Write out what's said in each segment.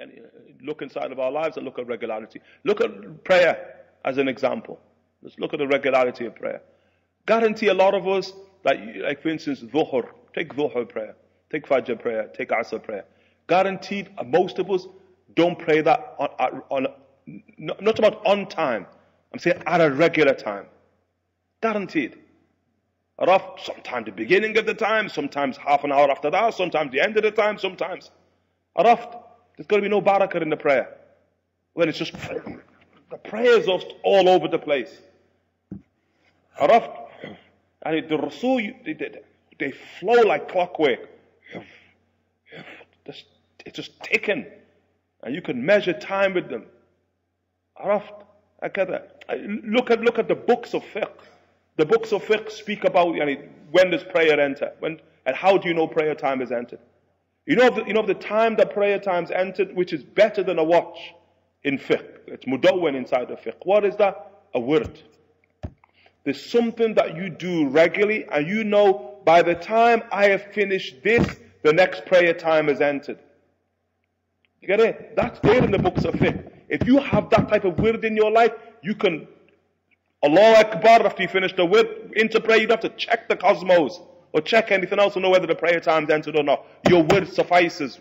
And look inside of our lives and look at regularity. Look at prayer as an example. Let's look at the regularity of prayer. Guarantee a lot of us, like for instance, Dhuhr. Take Dhuhr prayer. Take Fajr prayer. Take Asr prayer. Guaranteed, most of us don't pray that not about on time. I'm saying at a regular time. Guaranteed. Sometimes the beginning of the time, sometimes half an hour after that, sometimes the end of the time, sometimes. There's got to be no barakah in the prayer. When it's just, the prayer is just all over the place. And the Rasul, they flow like clockwork. It's just ticking. And you can measure time with them. Look at the books of fiqh. The books of fiqh speak about when does prayer enter? And how do you know prayer time is entered? You know the time that prayer time's entered, which is better than a watch in fiqh. It's mudawwan inside the fiqh. What is that? A word. There's something that you do regularly, and you know by the time I have finished this, the next prayer time is entered. You get it? That's there in the books of fiqh. If you have that type of word in your life, you can Allahu Akbar after you finish the word into prayer. You don't have to check the cosmos or check anything else to know whether the prayer time's entered or not. Your word suffices.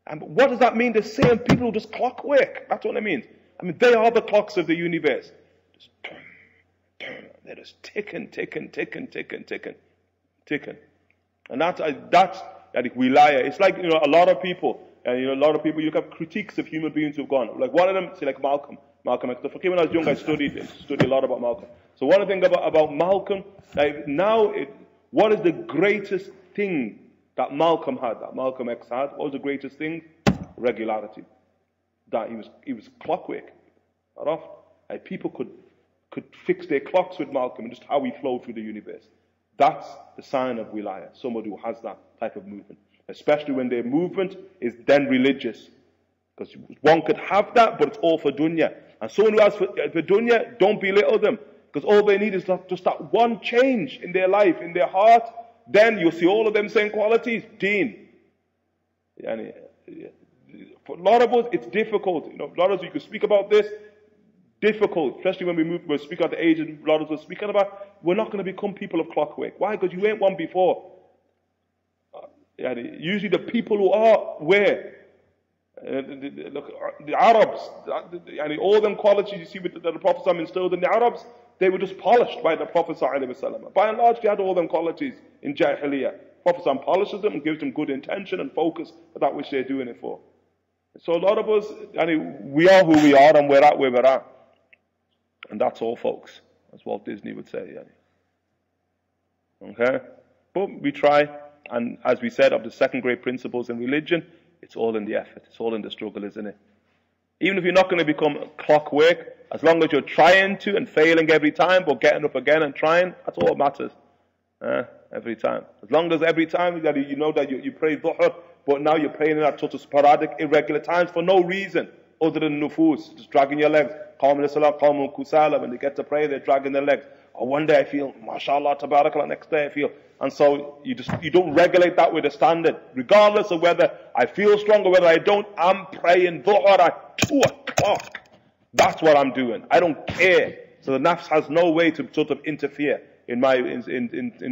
And what does that mean? The same people who just clockwork. That's what it means. I mean, they are the clocks of the universe. Just turn. They're just ticking. And that's wilaya. It's like, a lot of people, you have critiques of human beings who've gone. Like one of them, say like Malcolm X. When I was young, I studied a lot about Malcolm. So one of the things about Malcolm, what is the greatest thing that Malcolm X had? What was the greatest thing? Regularity. That he was clockwork. People could fix their clocks with Malcolm and just how he flowed through the universe. That's the sign of wilaya. Somebody who has that type of movement. Especially when their movement is then religious. Because one could have that, but it's all for dunya. And someone who has for dunya, don't belittle them. Because all they need is just that one change in their life, in their heart. Then you'll see all of them same qualities. Deen. For a lot of us, it's difficult. A lot of us, you can speak about this. Difficult, especially when we speak about the age and a lot of us are speaking about. We're not going to become people of clockwork. Why? Because you ain't one before. Usually the people who are where? The Arabs, all them qualities you see with the Prophet instilled in the Arabs, they were just polished by the Prophet ﷺ. By and large, they had all them qualities in Jahiliyyah. Prophet polishes them and gives them good intention and focus for that which they're doing it for. So a lot of us, we are who we are and we're at where we're at. And that's all, folks, as Walt Disney would say. Okay? But we try, and as we said, of the second great principles in religion, it's all in the effort. It's all in the struggle, isn't it? Even if you're not going to become clockwork, as long as you're trying to and failing every time, but getting up again and trying, that's all that matters. Every time. As long as every time that you know that you pray dhuhr, but now you're praying in that sort of sporadic, irregular times for no reason other than nufus, just dragging your legs. Qawmun salah, qawmun kusala. When they get to pray, they're dragging their legs. Or one day I feel, mashallah, tabarakallah, next day I feel. And so you don't regulate that with a standard. Regardless of whether I feel strong or whether I don't, I'm praying dhuhr at 2 o'clock. That's what I'm doing. I don't care. So the nafs has no way to sort of interfere in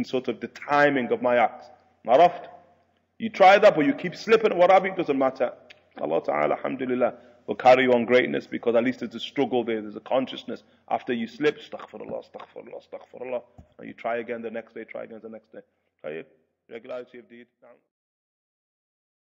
sort of the timing of my acts. Arafat? You try that, but you keep slipping, what have you, it doesn't matter. Allah Ta'ala, alhamdulillah, will carry you on greatness, because at least there's a struggle there, there's a consciousness. After you slip, astaghfirullah, astaghfirullah, astaghfirullah, and you try again the next day, try again the next day. Regularity of deed.